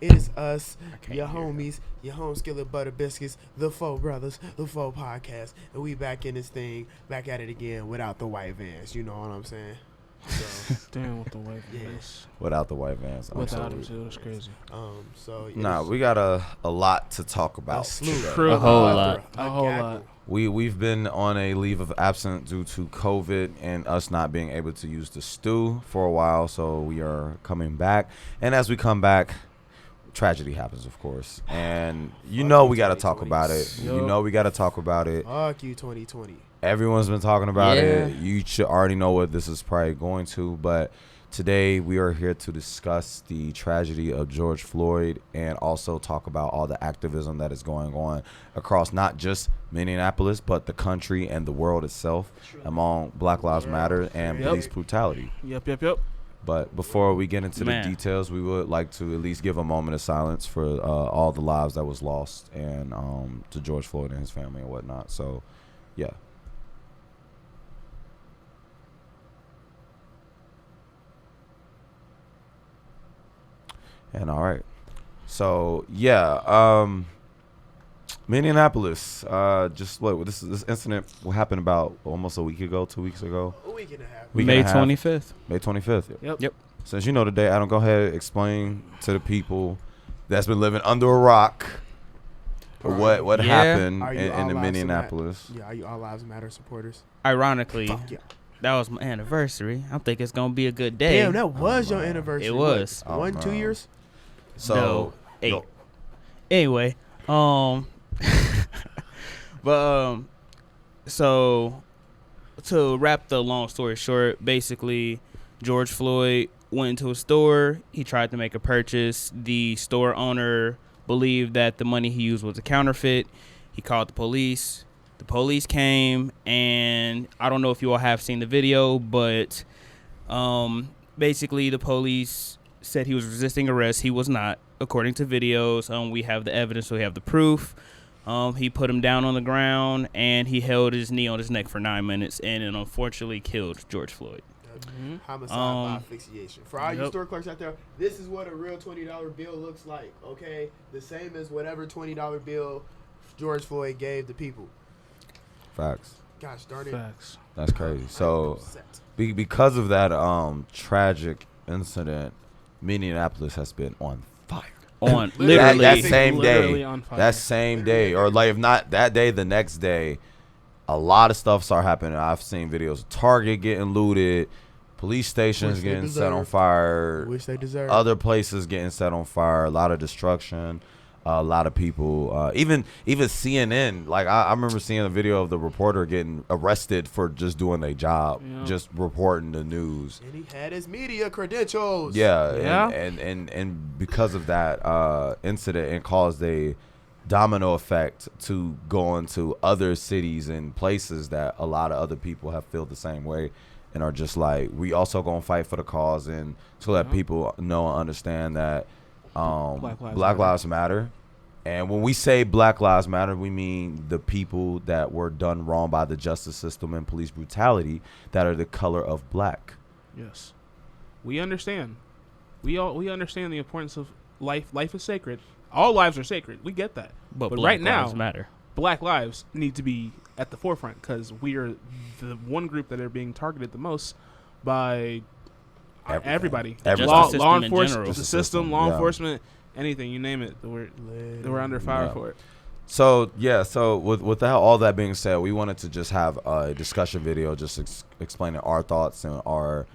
It is us, can't your hear homies, your home skillet butter biscuits, the Four Brothers, the Four Podcast, and we back in this thing, back at it again without the white vans. You know what I'm saying? So, Damn, with the white Yeah. vans. Without the white vans. Without Absolutely. him, too. That's crazy. so yeah, Nah, this- we got a lot to talk a about. slew, today. True. A whole plethora, lot. A whole gaggle. lot. We've been on a leave of absence due to COVID and us not being able to use the stew for a while, so we are coming back. And as we come back, tragedy happens, of course. And you Fuck know you, we got to talk 2020. about it. You Yup. know we got to talk about it. Fuck you, 2020. Everyone's been talking about Yeah. it. You should already know what this is probably going to, but today we are here to discuss the tragedy of George Floyd and also talk about all the activism that is going on across not just Minneapolis, but the country and the world itself among Black Lives Matter and Yep. police brutality. Yep. But before we get into Man. the details, we would like to at least give a moment of silence for all the lives that was lost and to George Floyd and his family and whatnot. So, yeah. And all right. So, yeah, Minneapolis, just what this incident happened about almost a week ago, 2 weeks ago. A week and a half. Week May and a half. 25th. May 25th. Yep. Since you know today, Adam, go ahead, explain to the people that's been living under a rock what Yeah. happened Are you in all the lives Minneapolis. Yeah, are you All Lives Matter supporters? Ironically, Fuck yeah. that was my anniversary. I think it's gonna be a good day. Damn, that was your man. anniversary. It What, was. Oh, 1, 2 man. years? So, No, 8. yo, Anyway, but so to wrap the long story short, basically, George Floyd went into a store. He tried to make a purchase. The store owner believed that the money he used was a counterfeit. He called the police. The police came, and I don't know if you all have seen the video, but basically the police said he was resisting arrest. He was not, according to videos. We have the evidence, so we have the proof. He put him down on the ground, and he held his knee on his neck for 9 minutes, and it unfortunately killed George Floyd. Homicide by Um, asphyxiation. For all you yep. store clerks out there, this is what a real $20 bill looks like, okay? The same as whatever $20 bill George Floyd gave the people. facts. Gosh darn it. Facts. That's crazy. So, Upset. because of that tragic incident, Minneapolis has been on fire. On Literally. literally, that same Literally day, on fire. that same day, or like if not that day, the next day, a lot of stuff started happening. I've seen videos of Target getting looted, police stations Which they getting set on deserve. fire, Which they deserve. other places getting set on fire, a lot of destruction, a lot of people, even CNN. Like I remember seeing a video of the reporter getting arrested for just doing their job, Yeah. just reporting the news. And he had his media credentials. Yeah, Yeah. And because of that incident, it caused a domino effect to go into other cities and places that a lot of other people have felt the same way and are just like, we also gonna fight for the cause and to let people know and understand that Black Black Lives Matter. And when we say Black Lives Matter, we mean the people that were done wrong by the justice system and police brutality that are the color of black. Yes. We understand. We understand the importance of life. Life is sacred. All lives are sacred. We get that. but But Black right now- Lives matter. Black lives need to be at the forefront because we are the one group that are being targeted the most by Everything. everybody. Everything. Law, Justice law system in enforcement, general. the Justice system, system, law yeah. enforcement, anything you name it. We're under fire Yeah. for it. So yeah, so with all that being said, we wanted to just have a discussion video, just explaining our thoughts and our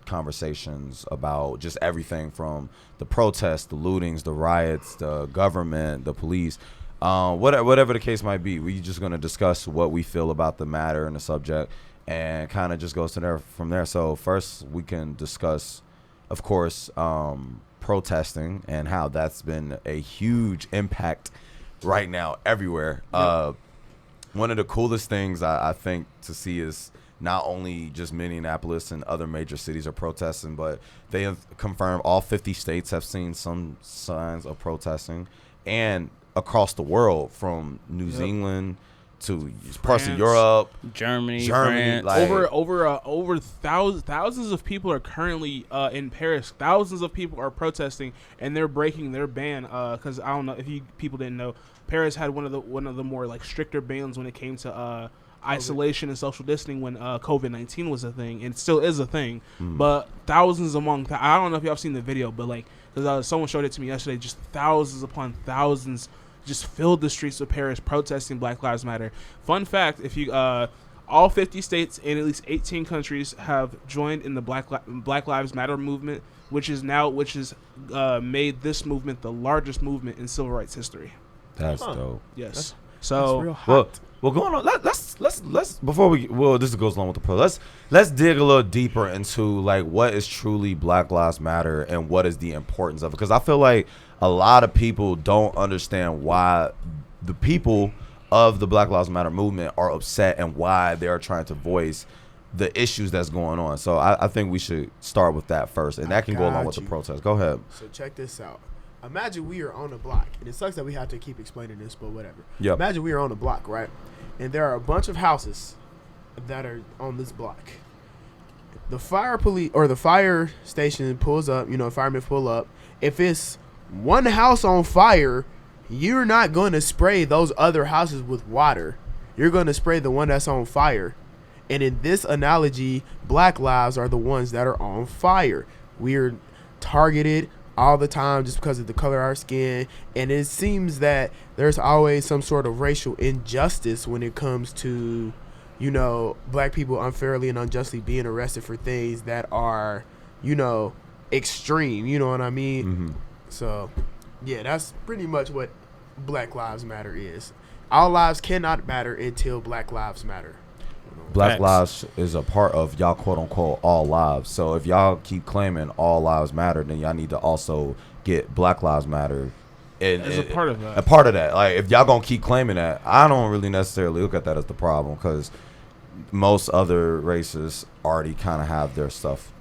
conversations about just everything from the protests, the lootings, the riots, the government, the police, whatever the case might be. We just gonna discuss what we feel about the matter and the subject, and kind of just goes to there from there. So first, we can discuss, of course, protesting and how that's been a huge impact right now everywhere. One of the coolest things I think to see is not only just Minneapolis and other major cities are protesting, but they have confirmed all 50 states have seen some signs of protesting, and across the world from New Yep. Zealand to parts of France. Europe, Germany, Germany, France. like over thousands of people are currently in Paris. Thousands of people are protesting, and they're breaking their ban. Because I don't know if people didn't know, Paris had one of the more like stricter bans when it came to isolation and social distancing when COVID-19 was a thing, and it still is a thing. But thousands I don't know if y'all have seen the video, but like, because someone showed it to me yesterday, just thousands upon thousands just filled the streets of Paris protesting Black Lives Matter. Fun fact, if you all 50 states and at least 18 countries have joined in the Black Lives Matter movement, which is made this movement the largest movement in civil rights history. that's dope. Yes. That's So real hot. Well, going on. Let's before this goes along with the pro. Let's dig a little deeper into like what is truly Black Lives Matter and what is the importance of it. Because I feel like a lot of people don't understand why the people of the Black Lives Matter movement are upset and why they are trying to voice the issues that's going on. So I think we should start with that first, and that can go along with the protest. Go ahead. So check this out. Imagine we are on a block, and it sucks that we have to keep explaining this, but whatever. Yep. Imagine we are on a block, right? And there are a bunch of houses that are on this block. The fire station pulls up, firemen pull up. If it's one house on fire, you're not going to spray those other houses with water. You're going to spray the one that's on fire. And in this analogy, Black lives are the ones that are on fire. We're targeted all the time just because of the color of our skin, and it seems that there's always some sort of racial injustice when it comes to black people unfairly and unjustly being arrested for things that are extreme, you know what I mean? Mm-hmm. So yeah, that's pretty much what Black Lives Matter is. All lives cannot matter until Black Lives matter. Black Facts. lives is a part of y'all quote unquote all lives. So if y'all keep claiming all lives matter, then y'all need to also get Black Lives Matter as a part of that. A part of that. Like if y'all gonna keep claiming that, I don't really necessarily look at that as the problem, because most other races already kind of have their stuff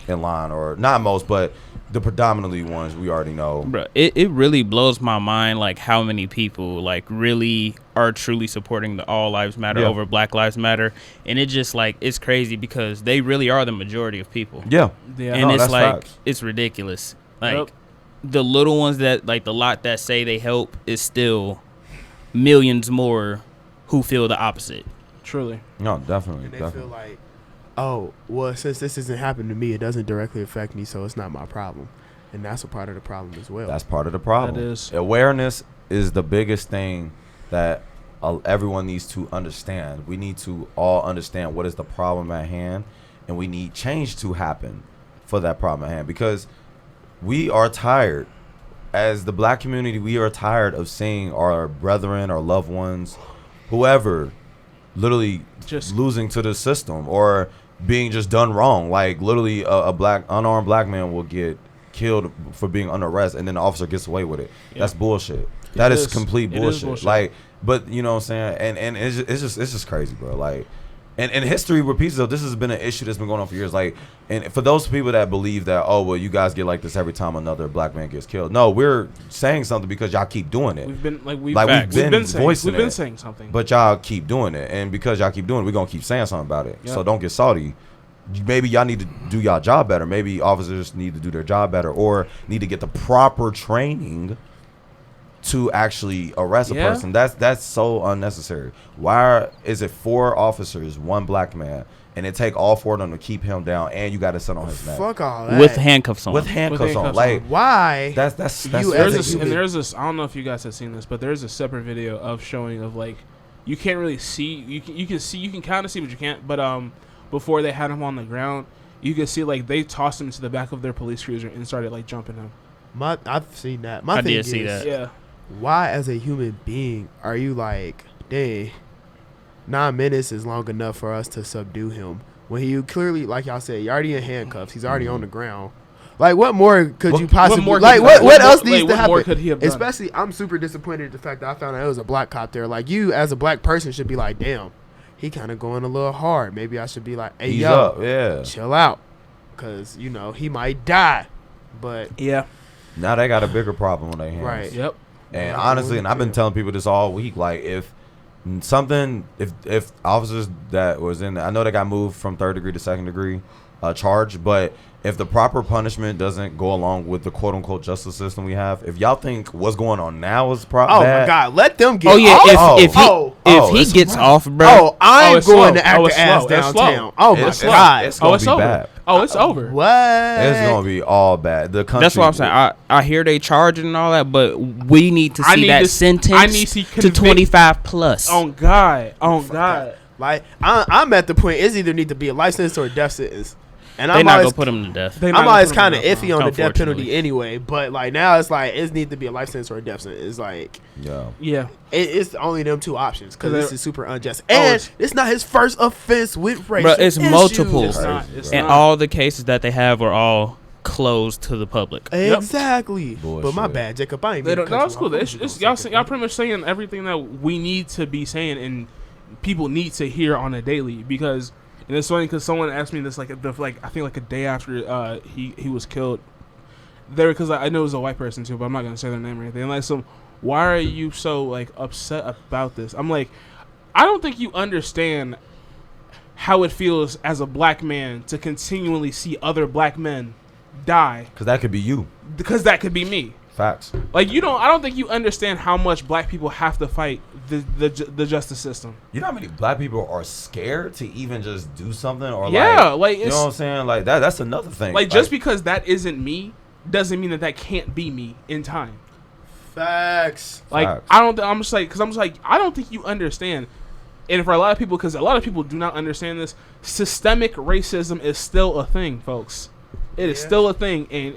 in line, or not most, but the predominantly ones we already know. Bro, it really blows my mind like how many people like really are truly supporting the All Lives Matter over Black Lives Matter, and it just like it's crazy because they really are the majority of people. Yeah. And it's that's like facts. it's ridiculous. Like Yep. the little ones that like the lot that say they help is still millions more who feel the opposite. Truly. No, definitely. And they definitely. feel like, oh, well, since this isn't happening to me, it doesn't directly affect me, so it's not my problem. And that's a part of the problem as well. That's part of the problem. That is. Awareness is the biggest thing that everyone needs to understand. We need to all understand what is the problem at hand, and we need change to happen for that problem at hand, because we are tired. As the black community, we are tired of seeing our brethren, our loved ones, whoever, literally Just losing to the system or being just done wrong. Like literally a black unarmed black man will get killed for being under arrest, and then the officer gets away with it. Yeah. That's bullshit. That is is. complete It is bullshit. bullshit. Like, but you know what I'm saying? And it's just crazy, bro. Like, and history repeats itself. This has been an issue that's been going on for years. Like, and for those people that believe that, oh well, you guys get like this every time another black man gets killed. No, we're saying something because y'all keep doing it. we've been voicing it. saying something. But y'all keep doing it, and because y'all keep doing it, we're gonna keep saying something about it. Yeah. So don't get salty. Maybe y'all need to do y'all job better. Maybe officers need to do their job better, or need to get the proper training to actually arrest a Yeah. person. That's so unnecessary. Why is it 4 officers, 1 black man, and it take all 4 of them to keep him down, and you got to sit on his neck Fuck all that. With handcuffs on. with handcuffs on? handcuffs Like Why? that's You There's as a this, human- and there's this. I don't know if you guys have seen this, but there's a separate video of showing of like, you can't really see. You can kind of see, but you can't. But before they had him on the ground, you can see like they tossed him to the back of their police cruiser and started like jumping him. I've seen that. My I thing did see is, that. Yeah. why as a human being are you like, dang, 9 minutes is long enough for us to subdue him when you clearly, like y'all said, you're already in handcuffs. He's already on the ground. Like, what more could you possibly? more could Like, he- what what else more- needs like, to what happen? more could he have done? Especially, I'm super disappointed at the fact that I found out it was a black cop there. Like, you as a black person should be like, damn, he kind of going a little hard. Maybe I should be like, hey, he's yo, up. Yeah. chill out, because he might die. But Yeah. Now they got a bigger problem on their hands. right, Yep. And Right. honestly, and I've been telling people this all week, like if something. If officers that was in, I know they got moved from 3rd degree to 2nd degree charge, but if the proper punishment doesn't go along with the quote unquote justice system we have, if y'all think what's going on now is Oh bad, my God, let them get. Oh yeah, off. if he it's gets slow. off, bro. Oh, I'm it's going slow. to act Oh, the it's ass slow. It's slow. downtown. Oh my It's slow. God, It's gonna it's be over. bad. Oh, it's over. what? It's gonna be all bad. The country. That's what I'm saying. I hear they charging and all that, but we need to I see need that to- sentence I need to see to 25 plus. On God. On God. Like I'm at the point. It's either need to be a life sentence or a death sentence, and They I'm not always gonna put him to death. They not I'm gonna always put him kind of in iffy on the death penalty Unfortunately. anyway. But like now it's like it need to be a life sentence or a death sentence. It's like Yeah. Yeah. it's only them two options because Cause this they're- is super unjust. Oh, And it's- it's not his first offense with racial Bro, it's issues. multiple. It's not. Crazy, It's bro. And not. all the cases that they have are all closed to the public. Exactly. But my Bullshit. bad, Jacob. I ain't They mean to don't, cut no, it's you cool. off. Y'all pretty much saying everything that we need to be saying and people need to hear on a daily because and it's funny because someone asked me this like I think like a day after he was killed. There because I know it was a white person too, but I'm not gonna say their name or anything. Like why are you so like upset about this? I'm like, I don't think you understand how it feels as a black man to continually see other black men die Because that could be you. because that could be me. Facts. Like I don't think you understand how much black people have to fight the justice system. You know how many black people are scared to even just do something or Yeah, like like you it's know what I'm saying? Like that's another thing. like just because that isn't me doesn't mean that can't be me in time. Facts. Like Facts. I'm just like I don't think you understand. And for a lot of people, because a lot of people do not understand this, systemic racism is still a thing, folks. It is Yeah. still a thing, and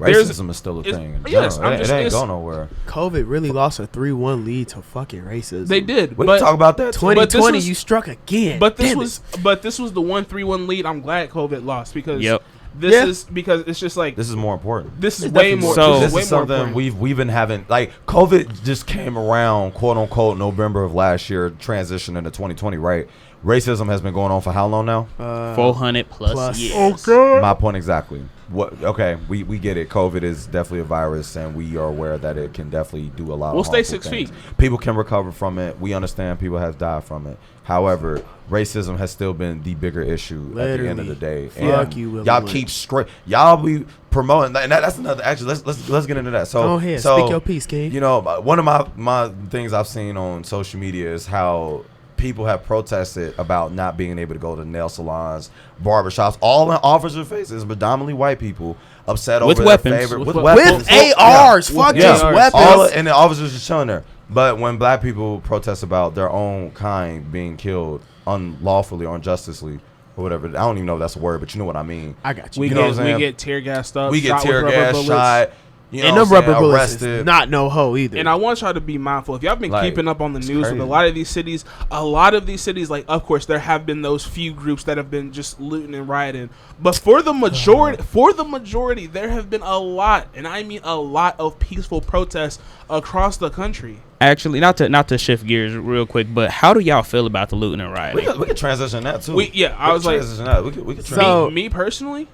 there's- racism is still a it's- thing. In yes, general. I'm It just- ain't it's- going nowhere. COVID really lost a 3-1 lead to fucking racism. they did. We but can talk about that. Too. 2020, was- you struck again. But this Damn was it. the 1-3-1 lead. I'm glad COVID lost because Yep. this Yeah. is because it's just like This is more important. this is It's way definitely more. So- this This is way is more something important. we've been having. Like COVID just came around, quote unquote, November of last year, transition into 2020. Right? Racism has been going on for how long now? 400 plus, plus- years. My point exactly. What? Okay, we get it. COVID is definitely a virus, and we are aware that it can definitely do a lot. We'll of stay harmful 6 things. feet. People can recover from it. We understand people have died from it. However, racism has still been the bigger issue at the end of the day. Fuck you, Willie y'all Lynch. keep straight. Y'all be promoting, and that's another. Actually, let's get into that. So Go ahead, so, speak your piece, King. You know, one of my things I've seen on social media is how people have protested about not being able to go to nail salons, barbershops, all in officer faces, predominantly white people, upset With over weapons. their favorite With with weapons. weapons. With ARs. Fuck Yeah. these ARs. weapons. All and the officers just chilling there. But when black people protest about their own kind being killed unlawfully or unjustly or whatever, I don't even know if that's a word, but you know what I mean. I got you. We You know what I'm saying? get tear gassed up. We get shot with tear rubber gas, bullets. shot, you know And what them I'm rubber saying, bullets is arrested. not no hoe either. And I want y'all to be mindful. If y'all been Like, keeping up on the it's news crazy. with a lot of these cities, like of course there have been those few groups that have been just looting and rioting. But for the majority, there have been a lot, and I mean a lot of peaceful protests across the country. Actually, not to shift gears real quick, but how do y'all feel about the looting and We rioting? could transition that too. I was like, transition that. We could So- me personally,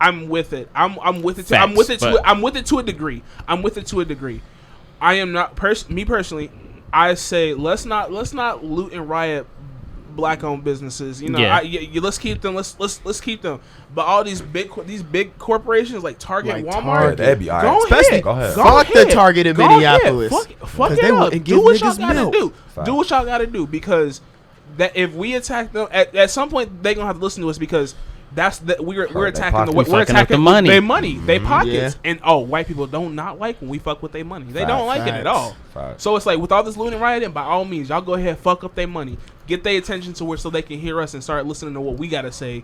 I'm with it. I'm with it. Facts, I'm with it. but- I'm with it to a degree. I am not me personally. I say let's not loot and riot black-owned businesses. You know, Yeah. let's keep them. Let's keep them. But all these big corporations like Target, Like Walmart, Target. That'd be all go right. ahead. Especially- Go ahead. Fuck the ahead. Target in Go ahead. Minneapolis. Fuck 'Cause it they up. wouldn't Do give what y'all niggas gotta milk. do. Fact. Do what y'all gotta do because that if we attack them at some point they gonna have to listen to us because that's that we're Their attacking pockets. we're Fucking up the attacking money. their money, their pockets, Yeah. and white people don't not like when we fuck with their money. They Facts. don't like it at all. Facts. So it's like with all this looting and rioting, by all means, y'all go ahead fuck up their money, get their attention to where so they can hear us and start listening to what we gotta say.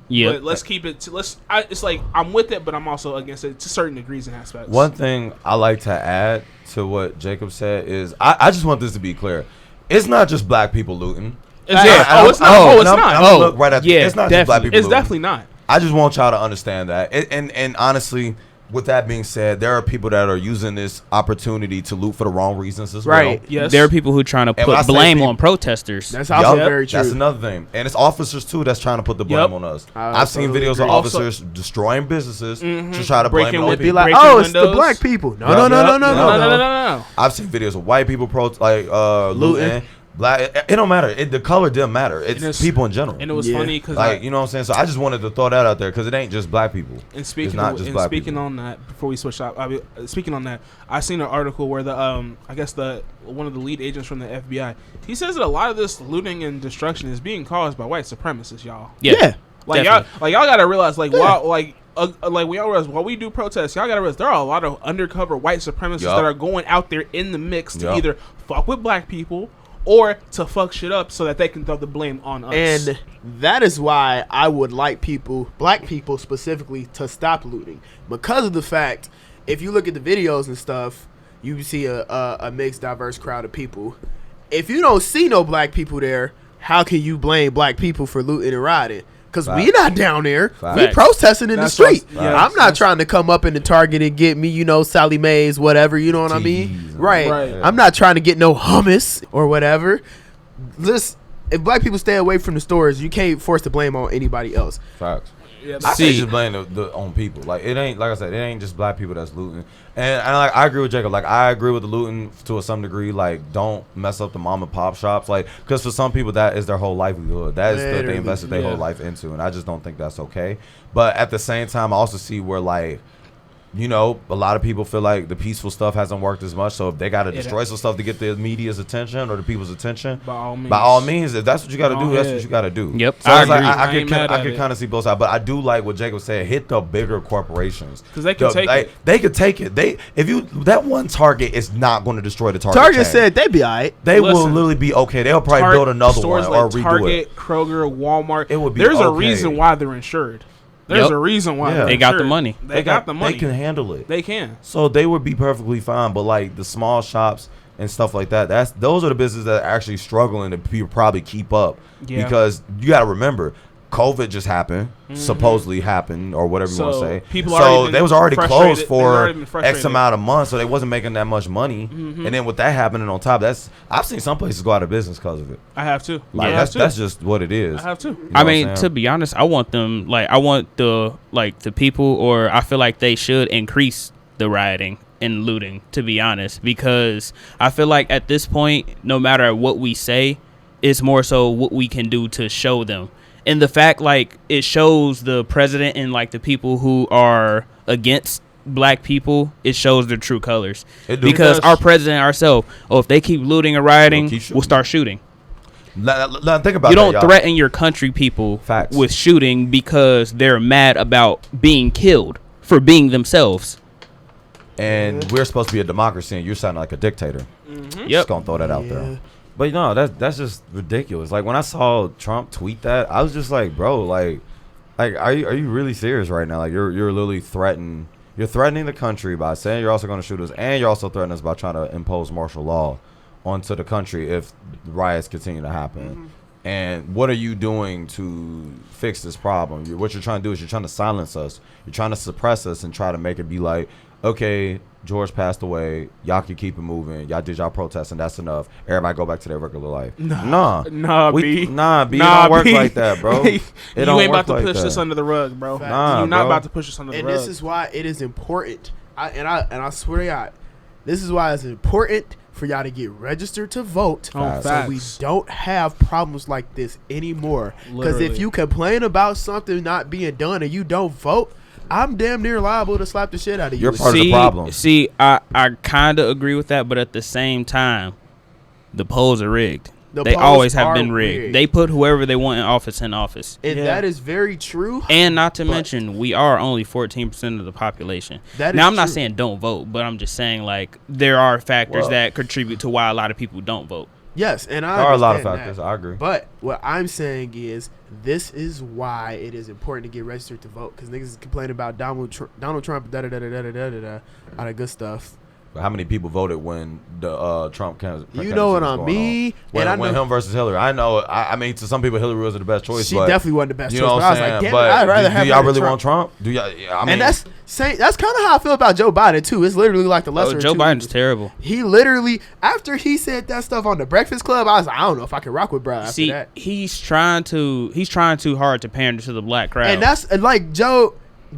Yeah. But let's keep it. It's like I'm with it, but I'm also against it to certain degrees and aspects. One thing I like to add to what Jacob said is I just want this to be clear. It's not just black people looting. It's, it's not. oh, It's And I'm not. gonna look right at yeah, it's not just black definitely. people It's looting. definitely not. I just want y'all to understand that. And honestly, with that being said, there are people that are using this opportunity to loot for the wrong reasons as Right. well. Yes. There are people who are trying to And when I put say blame people- on protesters. That's also Yup, very true. That's another thing. And it's officers, too, that's trying to put the blame Yup. on us. I I've seen totally videos agree. of Also- officers destroying businesses Mhm. to try to blame Breaking it on with Be people. like, breaking oh, it's the windows. black people. No, Yup, no, no, yup, no, no, yup. No, no, no. no, no, no. I've seen videos of white people looting. Black, it don't matter. The color didn't matter. And It's people in general. And it was Yeah. funny because Like, you know what I'm saying? So I just wanted to throw that out there because it ain't just black people. And speaking, It's not of, just and black speaking people. on that, before we switch up, speaking on that, I seen an article where I guess one of the lead agents from the FBI, he says that a lot of this looting and destruction is being caused by white supremacists, y'all. Yeah. Like Definitely. y'all gotta realize, like, Yeah. like we all realize while we do protests, y'all gotta realize there are a lot of undercover white supremacists Yup. that are going out there in the mix to Yup. either fuck with black people or to fuck shit up so that they can throw the blame on us. And that is why I would like people, black people specifically, to stop looting. Because of the fact, if you look at the videos and stuff, you see a mixed, diverse crowd of people. If you don't see no black people there, how can you blame black people for looting and rioting? Because we Facts. not down there. We Facts. protesting in That's the street. what- yeah, I'm not that's- trying to come up in the Target and get me, Sally Mae's, whatever. You know what I mean? Teas and- Right. Right. I'm not trying to get no hummus or whatever. Listen, if black people stay away from the stores, you can't force the blame on anybody else. Facts. yeah, I say See- just blame the on people. Like it ain't like I said, it ain't just black people that's looting. And I agree with Jacob. Like I agree with the looting to some degree. Like don't mess up the mom and pop shops. Like because for some people that is their whole livelihood. That is what Literally, they invested their yeah. whole life into. And I just don't think that's okay. But at the same time, I also see where like. A lot of people feel like the peaceful stuff hasn't worked as much. So if they got to Yeah, destroy some stuff to get the media's attention or the people's attention, by all means. by all means, if that's what you got to Go do, that's ahead. what you got to do. Yep, So I it's like, agree. I I ain't mad at could it. kind of see both sides, but I do like what Jacob said. Hit the bigger corporations 'Cause they can take it. They could take it. That one Target is not going to destroy the Target. Target chain. said they'd be all right. they will Listen, literally be okay. They'll probably build another stores one or like redo Target, it. Kroger, Walmart. It would be There's a okay. reason why they're insured. There's Yep. a reason why Yeah. they're They got the insured. money. They got the money. They can handle it. They can. So they would be perfectly fine. But like the small shops and stuff like that, those are the businesses that are actually struggling to probably keep up. Yeah. Because you got to remember, COVID just happened, supposedly happened, or whatever you want to So say. people So already been they was already frustrated. closed They've for already been X frustrated. amount of months, so they wasn't making that much money. And then with that happening on top, I've seen some places go out of business because of it. I have to. Like I have to. that's just what it is. I have to. You know I what mean, I'm to saying? be honest, I want them I want the people, or I feel like they should increase the rioting and looting, to be honest, because I feel like at this point, no matter what we say, it's more so what we can do to show them. And the fact, like, it shows the president and like the people who are against black people, it shows their true colors. It do. Because It does. our president ourselves, if they keep looting and rioting, We'll keep shooting. we'll start shooting. Think about You that, don't y'all. threaten your country people Facts. with shooting because they're mad about being killed for being themselves. And we're supposed to be a democracy, and you're sounding like a dictator. Mm-hmm. Just gonna throw that out Yeah. there. But no, that's just ridiculous. Like when I saw Trump tweet that, I was just like, bro, like are you really serious right now? Like you're literally threatening the country by saying you're also gonna shoot us, and you're also threatening us by trying to impose martial law onto the country if riots continue to happen. And what are you doing to fix this problem? What you're trying to do is you're trying to silence us. You're trying to suppress us and try to make it be like, okay, George passed away. Y'all can keep it moving. Y'all did y'all protest, and that's enough. Everybody go back to their regular life. Nah, B. It don't work B. like that, bro. It You don't ain't work about to like push that. this under the rug, bro. Facts. Nah, You're not bro. about to push this under the And rug. this is why it is important. I swear to God, this is why it's important for y'all to get registered to vote, Oh, so we facts. don't have problems like this anymore. Because if Literally. you complain about something not being done and you don't vote, I'm damn near liable to slap the shit out of you. You're part of the problem. See, I kind of agree with that, but at the same time, the polls are rigged. The They polls always have are been rigged. rigged. They put whoever they want in office. And Yeah. that is very true. And not to But- mention, we are only 14% of the population. That Now, is I'm not true. saying don't vote, but I'm just saying, like, there are factors Well- that contribute to why a lot of people don't vote. Yes, and I There are a lot of understand factors. that. I agree. But what I'm saying is, this is why it is important to get registered to vote. Because niggas complain about Donald Trump, da da da da da da da, all that good stuff. how many people voted when the Trump You know what I mean? When, And when him versus Hillary. I know. I mean, to some people, Hillary wasn't the best choice. She but definitely wasn't the best you choice. know But what I I'm was saying? like, damn it, But I'd rather have do y'all her than really want Trump? Do y'all? I mean, and that's kind of how I feel about Joe Biden too. It's literally like the lesser. Oh, of Joe two Biden's evils. terrible. He literally, after he said that stuff on the Breakfast Club, I was like, I don't know if I can rock with bro after See, that. he's trying too hard to pander to the black crowd. And that's and like Joe,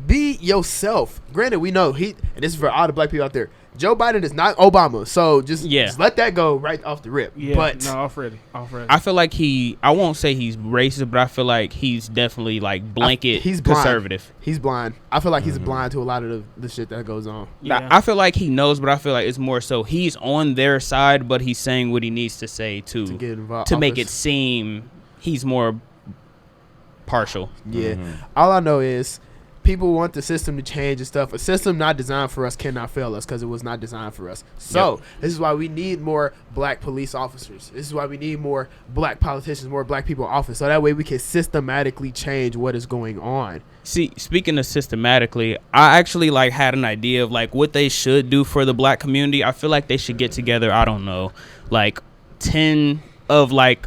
be yourself. Granted, we know and this is for all the black people out there. Joe Biden is not Obama, so just let that go right off the rip. Yeah, But no, already. I feel like I won't say he's racist, but I feel like he's definitely like blanket he's blind. conservative. He's blind. I feel like he's blind to a lot of the shit that goes on. Yeah. I feel like he knows, but I feel like it's more so he's on their side, but he's saying what he needs to say To get involved, to make it seem he's more partial. Yeah. All I know is people want the system to change and stuff. A system not designed for us cannot fail us because it was not designed for us. So this is why we need more black police officers. This is why we need more black politicians, more black people in office. So that way we can systematically change what is going on. See, speaking of systematically, I actually like had an idea of like what they should do for the black community. I feel like they should get together, I don't know, like 10 of like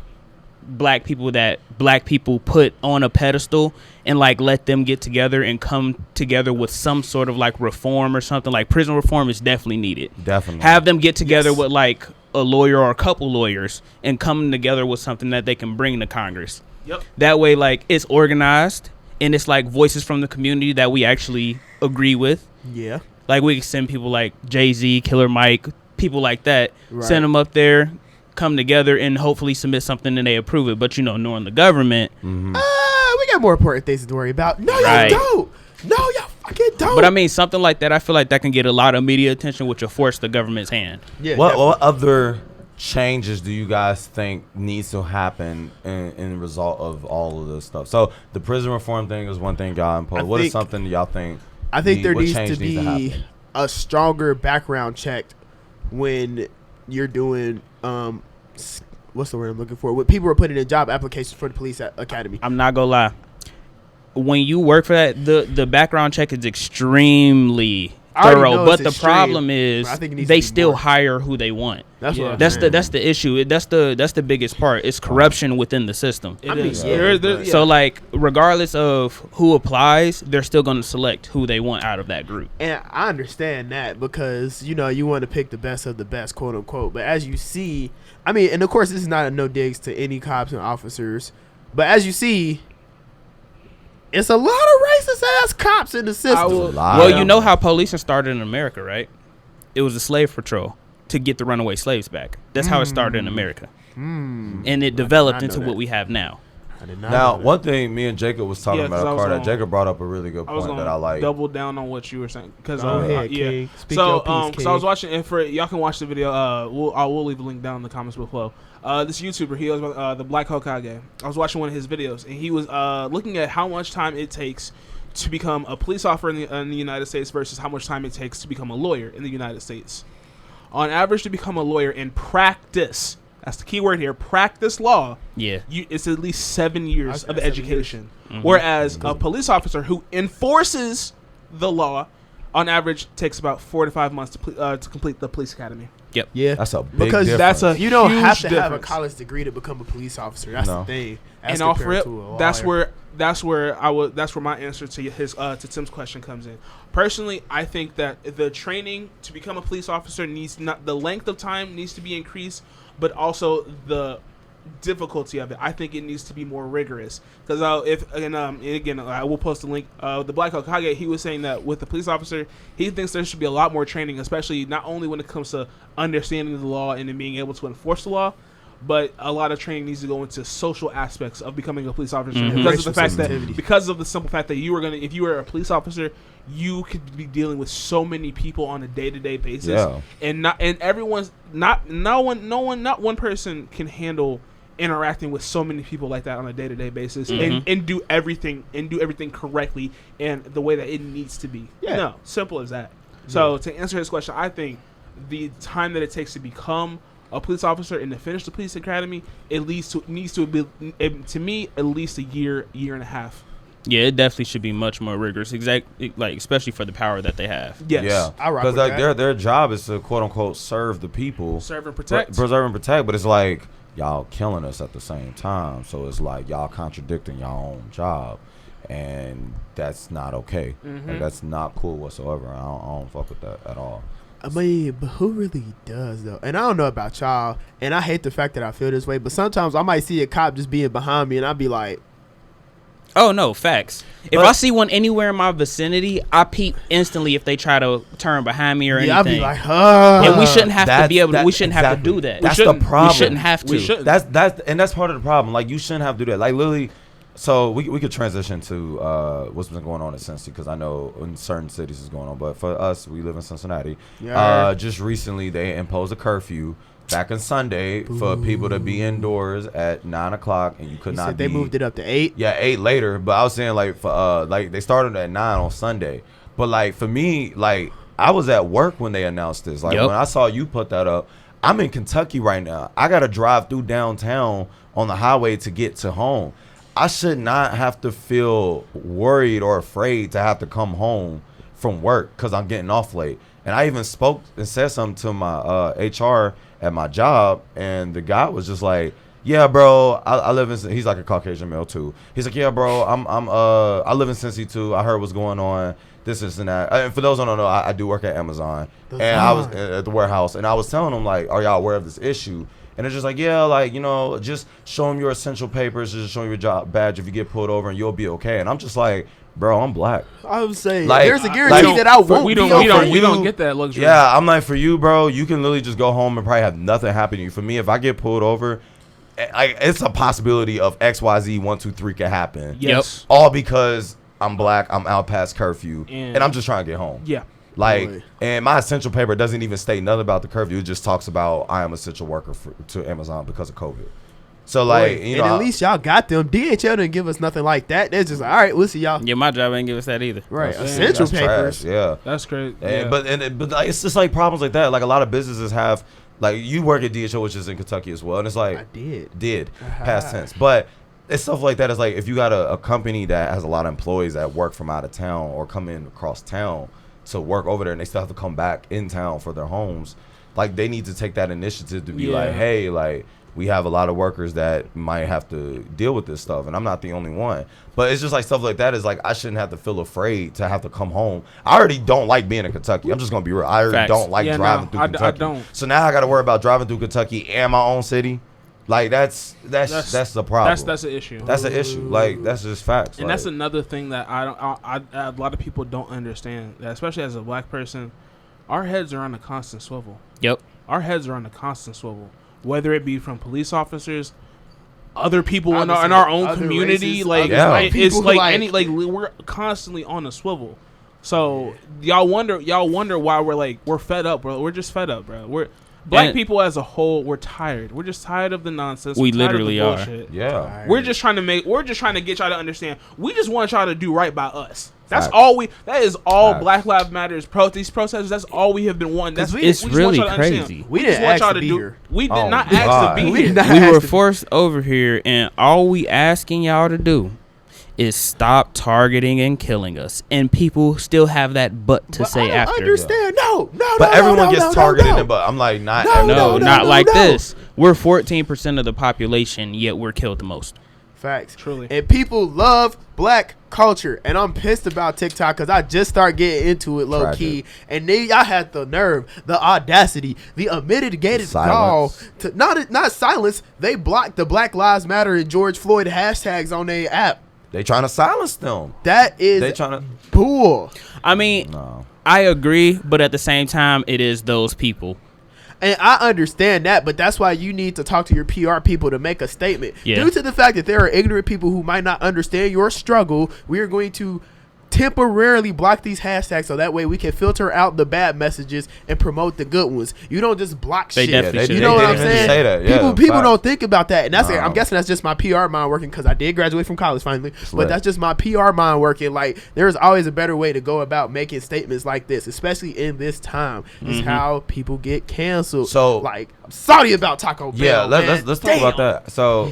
black people that black people put on a pedestal and like let them get together and come together with some sort of like reform or something. Like prison reform is definitely needed. Definitely. Have them get together with like a lawyer or a couple lawyers and come together with something that they can bring to Congress. Yep. That way, like, it's organized and it's like voices from the community that we actually agree with. Yeah. Like we can send people like Jay-Z, Killer Mike, people like that, Right. send them up there, come together and hopefully submit something and they approve it. But, you know, knowing the government. We got more important things to worry about. No, Right. y'all don't. No, y'all fucking don't. But I mean, something like that, I feel like that can get a lot of media attention, which will force the government's hand. yeah, What other changes do you guys think needs to happen in result of all of this stuff? So the prison reform thing is one thing y'all imposed. What is something y'all think? I think there what needs change to be happen? a stronger background check when you're doing what's the word I'm looking for? When people are putting in job applications for the police academy. I'm not gonna lie. When you work for that, the background check is extremely I already thorough. know But it's the extreme, problem is but I think it needs to they be still more. hire who they want. That's Yeah. what I'm That's saying. the issue. That's the biggest part. It's corruption within the system. It I mean, is. yeah, There- So like, regardless of who applies, they're still going to select who they want out of that group. And I understand that because, you know, you want to pick the best of the best, quote unquote. But as you see, I mean, and of course, this is not a no digs to any cops and officers. But as you see, it's a lot of racist ass cops in the system. Well, you know how policing started in America, right? It was a slave patrol to get the runaway slaves back. That's how it started in America. And it developed not know into that. what we have now. I did not Now, know that. one thing me and Jacob was talking Yeah, 'cause I about, was Carter, gonna- Jacob brought up a really good I was point gonna that I like. double down on what you were saying because Go ahead, King. Speak so your piece, because I was King. watching and for y'all can watch the video. We'll leave a link down in the comments below. This YouTuber, he was the Black Hokage. I was watching one of his videos and he was looking at how much time it takes to become a police officer in the United States versus how much time it takes to become a lawyer in the United States. On average, to become a lawyer and practice, that's the key word here, practice law, Yeah. it's at least 7 years of 7 education. Whereas a police officer who enforces the law, on average, takes about 4 to 5 months to complete the police academy. Yeah. That's a big Because difference. that's a You don't have huge to have a difference. college degree to become a police officer. That's No. the thing. As And off compared rip, to a that's lawyer. where my answer to his to Tim's question comes in. Personally, I think that the training to become a police officer the length of time needs to be increased, but also the difficulty of it. I think it needs to be more rigorous because I will post a link. The Black Hokage, he was saying that with the police officer, he thinks there should be a lot more training, especially not only when it comes to understanding the law and then being able to enforce the law, but a lot of training needs to go into social aspects of becoming a police officer because of Racial the fact sensitivity. that because of the simple fact that if you were a police officer, you could be dealing with so many people on a day-to-day basis, Yeah. and not one person can handle interacting with so many people like that on a day-to-day basis and do everything correctly and the way that it needs to be. Yeah. No, simple as that. So to answer his question, I think the time that it takes to become a police officer and to finish the police academy, needs to be, to me, at least a year and a half. Yeah, it definitely should be much more rigorous. Like especially for the power that they have. Yes. Yeah, I rock because with like that. their job is to quote unquote serve the people, Serve and protect. preserve and protect. But it's like y'all killing us at the same time. So it's like y'all contradicting y'all own job, and that's not okay. Like, that's not cool whatsoever. I don't fuck with that at all. I mean, but who really does though? And I don't know about y'all, and I hate the fact that I feel this way. But sometimes I might see a cop just being behind me, and I'd be like, Oh no, facts. If But- I see one anywhere in my vicinity, I peep instantly if they try to turn behind me or yeah, I'd anything. be like, and we shouldn't have to That's- be able to. that- We shouldn't have to exactly. do that. That's shouldn't- the we problem. We shouldn't have to. We shouldn't. That's part of the problem. Like you shouldn't have to do that. Like literally, so we could transition to what's been going on in Cincy because I know in certain cities is going on, but for us, we live in Cincinnati. Yeah. Just recently they imposed a curfew back on Sunday for people to be indoors at 9 o'clock, and you could he not. said they be, moved it up to 8. Yeah, 8 later. But I was saying like for like they started at 9 on Sunday. But like for me, like I was at work when they announced this. Like Yep. when I saw you put that up, I'm in Kentucky right now. I gotta drive through downtown on the highway to get to home. I should not have to feel worried or afraid to have to come home from work because I'm getting off late. And I even spoke and said something to my HR at my job, and the guy was just like, "Yeah, bro, I live in." He's like a Caucasian male too. He's like, "Yeah, bro, I live in Cincy too. I heard what's going on. This and that." And for those who don't know, I do work at Amazon, and I was at the warehouse, and I was telling them like, "Are y'all aware of this issue?" And they're just like, "Yeah, like, you know, just show them your essential papers, just show them your job badge if you get pulled over, and you'll be okay." And I'm just like, "Bro, I'm black." I would say Like- there's a guarantee like- that I won't we be don't okay. we don't you- get that luxury. Yeah, I'm like, for you, bro, you can literally just go home and probably have nothing happen to you. For me, if I get pulled over, it's a possibility of XYZ 1, 2, 3 can happen. Yes. All because I'm black, I'm out past curfew, And- and I'm just trying to get home. Yeah. Like, Boy. and my essential paper doesn't even state nothing about the curfew. It just talks about I am essential worker to Amazon because of COVID. So like, Boy, you and know, at least y'all got them. DHL didn't give us nothing like that. They're just like, all right, we'll see y'all. Yeah, my job ain't give us that either. Right, That's- essential that's papers. trash, yeah. That's great. And, Yeah. but like, it's just like problems like that. Like a lot of businesses have, like you work at DHL, which is in Kentucky as well, and it's like I did. past tense, but it's stuff like that. It's like if you got a company that has a lot of employees that work from out of town or come in across town to work over there, and they still have to come back in town for their homes, like they need to take that initiative to be Yeah. like, hey, like we have a lot of workers that might have to deal with this stuff, and I'm not the only one. But it's just like stuff like that is like I shouldn't have to feel afraid to have to come home. I already don't like being in Kentucky. I'm just gonna be real. I already Facts. don't like Yeah, driving no, through I Kentucky. don't. So now I got to worry about driving through Kentucky and my own city. Like that's the problem. That's an issue. That's an issue. Like that's just facts. And like, that's another thing that a lot of people don't understand, that especially as a black person, our heads are on a constant swivel. Yep. Our heads are on a constant swivel, whether it be from police officers, other people in Obviously, our own other community, races, like other Yeah. it's people, like like- any like we're constantly on a swivel. So y'all wonder why we're fed up, bro. We're just fed up, bro. We're black And- people as a whole. We're tired. We're just tired of the nonsense. We We're tired of the literally are. bullshit. yeah. We're just trying to get y'all to understand. We just want y'all to do right by us. That's Facts. all that is all Facts. Black Lives Matters these protesters. That's all we have been wanting. That's It's we just really want y'all to understand. crazy. We just didn't want ask y'all to be do. here. We did Oh, not God. ask to be We here. did not We ask were to- forced over here, and all we asking y'all to do is stop targeting and killing us. And people still have that but to But say I don't after. understand. No. But everyone gets no, targeted. no. But I'm like not. No, everyone. No, no, not no, like no. this. We're 14% of the population, yet we're killed the most. Facts. Truly. And people love black culture. And I'm pissed about TikTok because I just started getting into it low Tragic. key. And then y'all had the nerve, the audacity, the unmitigated gall Silence. to not silence. They blocked the Black Lives Matter and George Floyd hashtags on their app. They trying to silence them. That is They trying to. poor. I mean, No. I agree, but at the same time, it is those people. And I understand that, but that's why you need to talk to your PR people to make a statement. Yeah. Due to the fact that there are ignorant people who might not understand your struggle, we are going to temporarily block these hashtags so that way we can filter out the bad messages and promote the good ones. You don't just block They shit. definitely they should. You know what I'm didn't even saying? say that. Yeah, People facts. don't think about that, and that's No. I'm guessing that's just my PR mind working because I did graduate from college finally. But lit. that's just my PR mind working. Like there's always a better way to go about making statements like this, especially in this time. Is how people get canceled. So- like I'm sorry about Taco Bell. Yeah, man. let's talk about that. So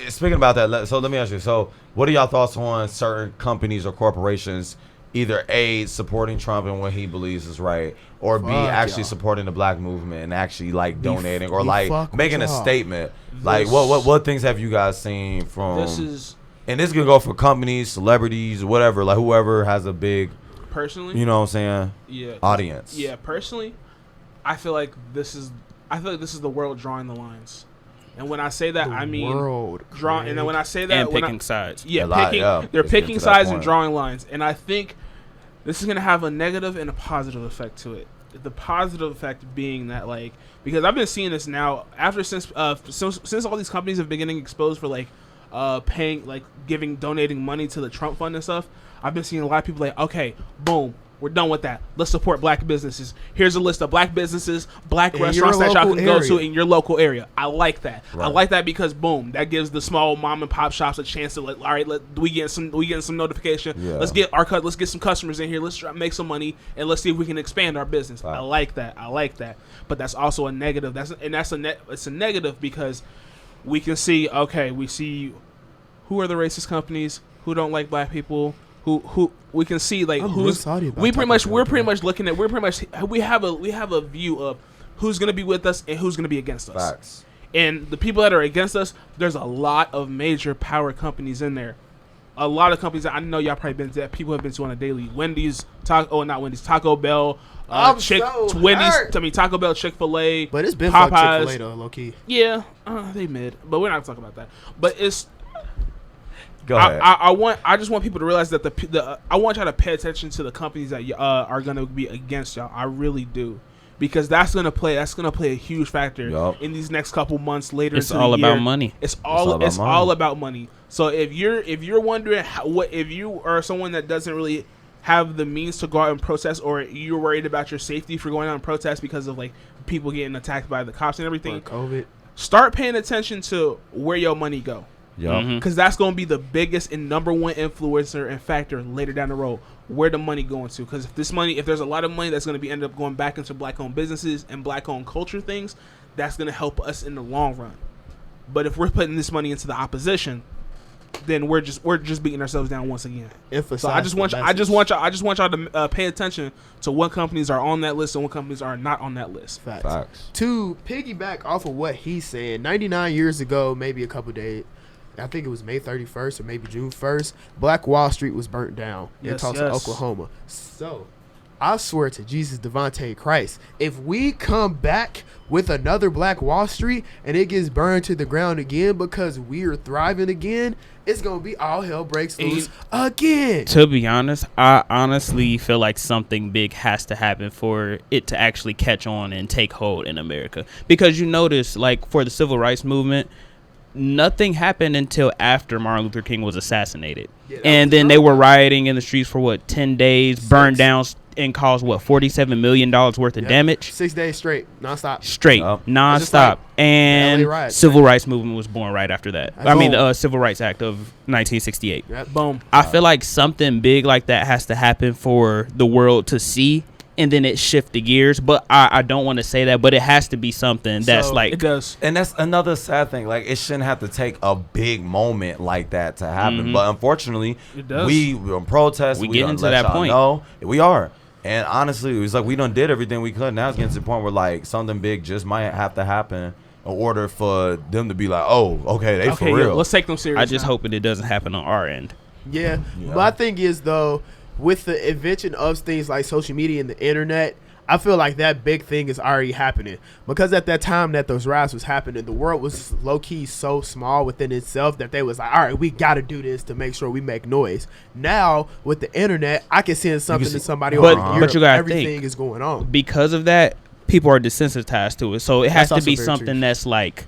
speaking about that, so let me ask you. So What are y'all thoughts on certain companies or corporations either A, supporting Trump and what he believes is right, or B, Fuck actually y'all. supporting the black movement and actually like donating or we like fuck with making a y'all. statement? Like what things have you guys seen from This is and this can go for companies, celebrities, whatever, like whoever has a big, personally. you know what I'm saying, Yeah. audience. Yeah, personally, I feel like this is the world drawing the lines. And when I say that, The I mean world, draw. And then when I say that, And when picking sides. yeah, A lot, picking, yeah. they're Let's get picking to that sides and point. drawing lines. And I think this is gonna have a negative and a positive effect to it. The positive effect being that, like, because I've been seeing this now since all these companies have been getting exposed for like paying, like donating money to the Trump fund and stuff. I've been seeing a lot of people like, okay, boom, we're done with that. Let's support black businesses. Here's a list of black businesses, black In restaurants your that y'all local can go to area. in your local area. I like that. I Right. like that because boom, that gives the small mom and pop shops a chance to, like, all right, we getting some notification. Yeah. Let's get some customers in here. Let's try to make some money and let's see if we can expand our business. Right. I like that. But that's also a negative. It's a negative because we can see, okay, we see who are the racist companies, who don't like black people, who we can see, like, I'm who's real salty about we pretty much Taco we're Bell, pretty bro. much looking at we have a view of who's gonna be with us and who's gonna be against us. Facts. And the people that are against us, there's a lot of major power companies in there. A lot of companies that I know y'all probably been to, that people have been to on a daily. Taco Bell, I'm so Wendy's. hurt. I mean, Taco Bell, Chick-fil-A, But it's been fuck Popeyes. Chick-fil-A though, low key. Yeah, they mid, but we're not talking about that. But it's Go ahead. I just want people to realize that I want y'all to pay attention to the companies that are gonna be against y'all. I really do, because that's gonna play a huge factor Yup. in these next couple months later. It's into all the about year. money. It's all about money. all about money. So if you're wondering if you are someone that doesn't really have the means to go out and protest, or you're worried about your safety for going out and protest because of, like, people getting attacked by the cops and everything, For COVID. start paying attention to where your money go. Yup. Mhm. Because that's going to be the biggest and number one influencer and factor later down the road. Where the money going to? Because if there's a lot of money that's going to be end up going back into black-owned businesses and black-owned culture things, that's going to help us in the long run. But if we're putting this money into the opposition, then we're just beating ourselves down once again. Emphasize So I just want y'all to pay attention to what companies are on that list and what companies are not on that list. Facts. Facts. To piggyback off of what he said, 99 years ago, maybe a couple days, I think it was May 31st or maybe June 1st, Black Wall Street was burnt down in Yes, Tulsa, yes. Oklahoma. So, I swear to Jesus, Devontae Christ, if we come back with another Black Wall Street and it gets burned to the ground again because we're thriving again, it's going to be all hell breaks And- loose again. To be honest, I honestly feel like something big has to happen for it to actually catch on and take hold in America. Because you notice, like, for the civil rights movement, nothing happened until after Martin Luther King was assassinated. Yeah, that And was then Trump. they were rioting in the streets for 10 days, burned 6. down and caused $47 million worth of Yep. damage. 6 days straight, nonstop. Straight, Yup. It's just nonstop. like And LA riots, civil rights movement was born right after that. That's I mean, all. the Civil Rights Act of 1968. Yep. Boom. I feel like something big like that has to happen for the world to see, and then it shift the gears. But I don't want to say that, but it has to be something that's So, like, It does. And that's another sad thing. Like, it shouldn't have to take a big moment like that to happen. Mhm. But unfortunately, It does. we're on protest. We We get done into let that y'all point. know. We are. And honestly, it was like we done did everything we could. Now it's getting to the point where, like, something big just might have to happen in order for them to be like, oh, okay, they Okay, for yeah, real. let's take them serious. I just now. hoping it doesn't happen on our end. Yeah. Yeah. My thing is, though, with the invention of things like social media and the internet, I feel like that big thing is already happening. Because at that time that those riots was happening, the world was low-key so small within itself that they was like, all right, we got to do this to make sure we make noise. Now, with the internet, I can send something see- to somebody But- over but Europe. you gotta Everything think. is going on. Because of that, people are desensitized to it. So it has That's to be also very something true. that's like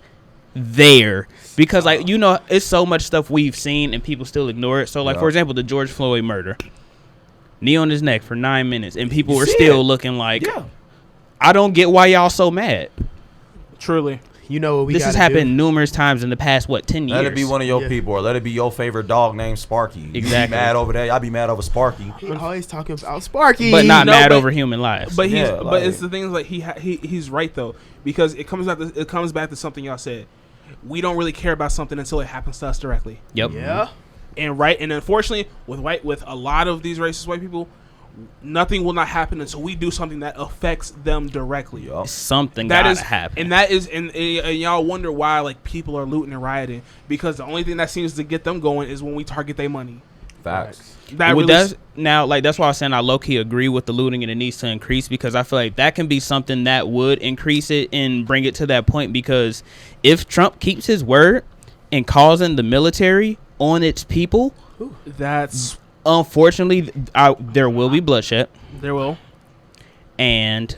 there. Because, like, you know, it's so much stuff we've seen and people still ignore it. So, like, Yeah. for example, the George Floyd murder. Knee on his neck for 9 minutes, and people were see still it. looking like, yeah. I don't get why y'all so mad. Truly. You know what we This has gotta happened numerous times in the past, 10 years? Let it be one of your Yeah. people, or let it be your favorite dog named Sparky. You be Exactly. mad over there. Y'all be mad over Sparky. do. He always talking about Sparky. But not No, mad but- over human lives. But Yeah, but like- it's the things like he's right though, because it comes back to something y'all said. We don't really care about something until it happens to us directly. Yep. Yeah. And unfortunately, with a lot of these racist white people, nothing will not happen until we do something that affects them directly. Yup. Something That gotta is happen. and that is and y'all wonder why like people are looting and rioting, because the only thing that seems to get them going is when we target their money. Facts. That Well, really that's why I was saying I low key agree with the looting and it needs to increase, because I feel like that can be something that would increase it and bring it to that point. Because if Trump keeps his word and calls in the military on its people, that's unfortunately, there will be bloodshed there will. and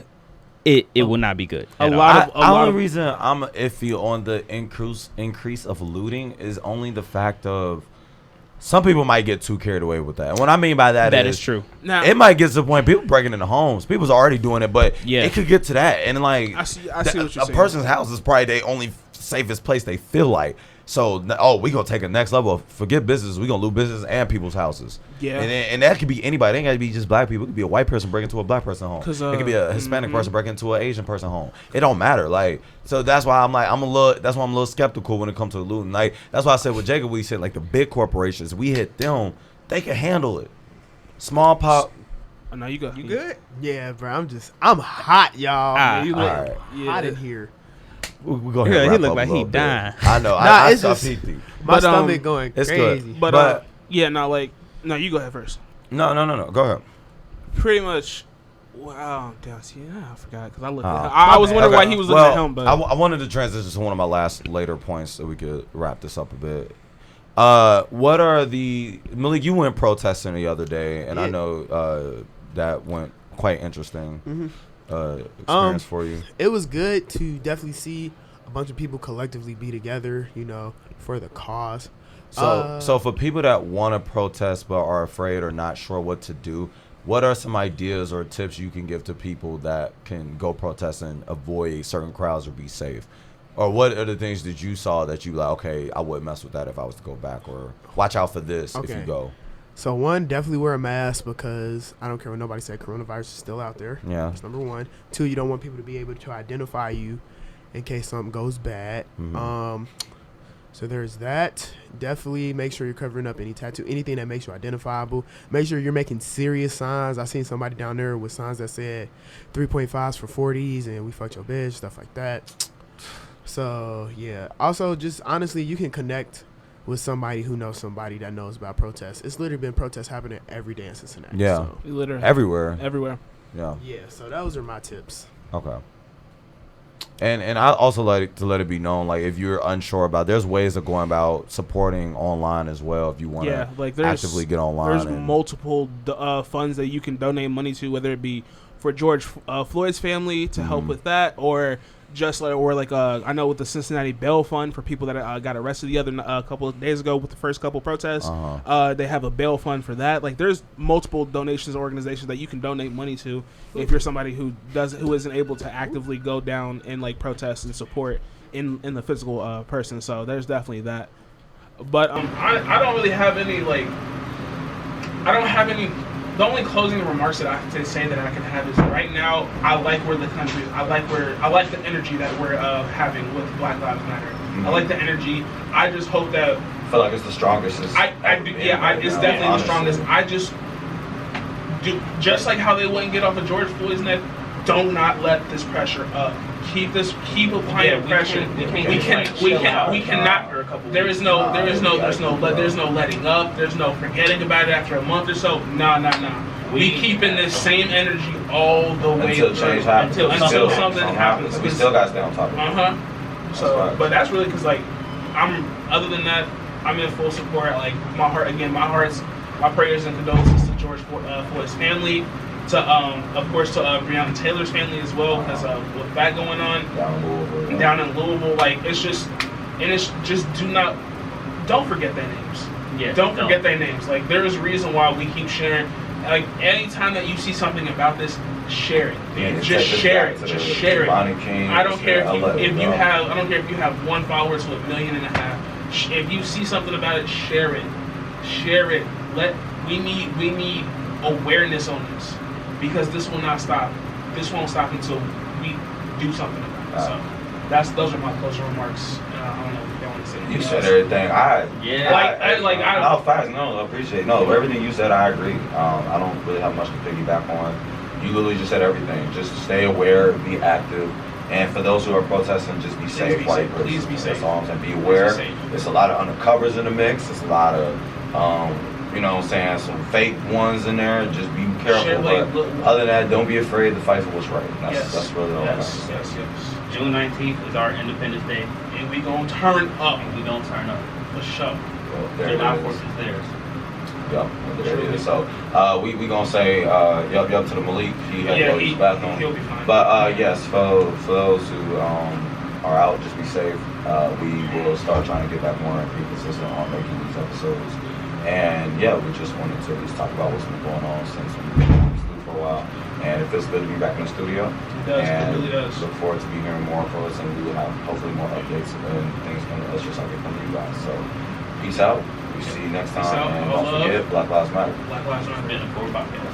it will not be good. A at all. lot of- The only reason I'm iffy on the increase of looting is only the fact of some people might get too carried away with that. And what I mean by that That is true. Now it might get to the point people breaking into homes. People's already doing it, but Yeah. it could get to that. And like, I see what you're a saying. person's house is probably their only safest place they feel like. So, we gonna take a next level. Forget business. We gonna loot business and people's houses. Yeah. And that could be anybody. It ain't gotta be just black people. It could be a white person breaking into a black person home. 'Cause, it could be a Hispanic mhm. person breaking into an Asian person home. It don't matter. Like, so that's why that's why I'm a little skeptical when it comes to looting. Like, that's why I said with Jacob, we said like the big corporations, we hit them, they can handle it. Small pop. Oh, no, you go. You good? Yeah, bro. I'm hot, y'all. Ah, You all look, right. yeah. Hot in here. We go ahead. Yeah, and he wrap look up like a he little bit. dying. I know. Nah, I it's saw just- PT. My But, stomach going it's crazy. good. But, But- yeah, no, like, no, you go ahead first. No. Go ahead. Pretty much. Wow, damn, see, I forgot because I looked. Oh. At him. I was wondering Okay. why he was looking Well, at him, but I wanted to transition to one of my later points so we could wrap this up a bit. What are Malik? You went protesting the other day, and I Yeah. know that went quite interesting. Mhm. Experience for you. It was good to definitely see a bunch of people collectively be together, for the cause. So for people that want to protest but are afraid or not sure what to do, what are some ideas or tips you can give to people that can go protest and avoid certain crowds or be safe? Or what are the things that you saw that you like, okay, I wouldn't mess with that if I was to go back, or watch out for this if you Okay. go? So one, definitely wear a mask, because I don't care what nobody said, coronavirus is still out there. Yeah. That's number one. Two, you don't want people to be able to identify you in case something goes bad. Mhm. So there's that. Definitely make sure you're covering up any tattoo, anything that makes you identifiable. Make sure you're making serious signs. I seen somebody down there with signs that said 3.5s for 40s and we fucked your bitch, stuff like that. So yeah. Also, just honestly, you can connect with somebody who knows somebody that knows about protests. It's literally been protests happening every day in Cincinnati. Yeah. So, literally Everywhere. everywhere. Yeah. yeah. So those are my tips. Okay. And I also like to let it be known, like, if you're unsure about, there's ways of going about supporting online as well if you want to Yeah, like there's actively get online. There's and- multiple funds that you can donate money to, whether it be for George Floyd's family to help Mhm. with that, or just like I know with the Cincinnati Bail Fund for people that got arrested the other couple of days ago with the first couple protests. Uh-huh. They have a bail fund for that. Like, there's multiple donations, organizations that you can donate money to if you're somebody who isn't able to actively go down and like protest and support in the physical person. So there's definitely that. But I don't really have any The only closing remarks that I can say that I can have is right now I like where the country I like the energy that we're having with Black Lives Matter. Mm-hmm. I like the energy. I just hope that I feel like it's the strongest. it's definitely the strongest. I just do, just like how they wouldn't get off of George Floyd's neck. Do not let this pressure up. Keep applying pressure. We cannot. There's no letting up. There's no forgetting about it after a month or so. Nah. We keeping this same energy all the way Until change happens. until something happens. We still got to stay on top of it. So, right. but that's really because other than that, I'm in full support. Like, my prayers and condolences to George Floyd's family, to of course to Breonna Taylor's family as well, because with that going on down in Louisville, like don't forget their names. Yeah, Don't forget their names. Like, there is a reason why we keep sharing. Like, anytime that you see something about this, share it. Yeah, Just share it. Just share it. Bonnie King, I don't care if you have. I don't care if you have 1 follower to 1.5 million. If you see something about it, share it. Share it. We need awareness on this, because this will not stop. This won't stop until we do something about it. So those are my closing remarks. I don't know if you want to say anything You else. said everything. I no facts. No, I appreciate. No, everything you said, I agree. I don't really have much to piggyback on. You literally just said everything. Just stay aware, be active, and for those who are protesting, just be safe. be while safe. you're Please be protesting. safe. That's all I'm saying. Be aware. Please be safe. There's a lot of undercovers in the mix. There's a lot of, you know what I'm saying, some fake ones in there. Just be careful. Shit, but other than that, don't be afraid to fight for what's right. That's really all I got to say. Yes. June 19th is our Independence Day, And we gonna turn up. and we don't turn up. For sure. Well, there July it 4th is. is theirs. Yep, there it is. So we gonna say yup to the Malik. He had to go to his bathroom. He'll be fine. But yes, for those who are out, just be safe. We will start trying to get back more and be consistent on making these episodes. And yeah, we just wanted to at least talk about what's been going on since we've been on this for a while. And it feels good to be back in the studio. It does. And It really does. look forward to be hearing more from us, and we will have hopefully more updates and things coming to us just like it from you guys. So peace out. We see you next time. Peace out. And All don't love. forget, Black Lives Matter. Black Lives Matter. Been a Forward podcast.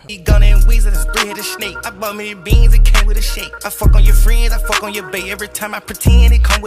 He gun and weasel, that's three-headed snake. I bought me the beans, it came with a shake. I fuck on your friends, I fuck on your bae. Every time I pretend, it come with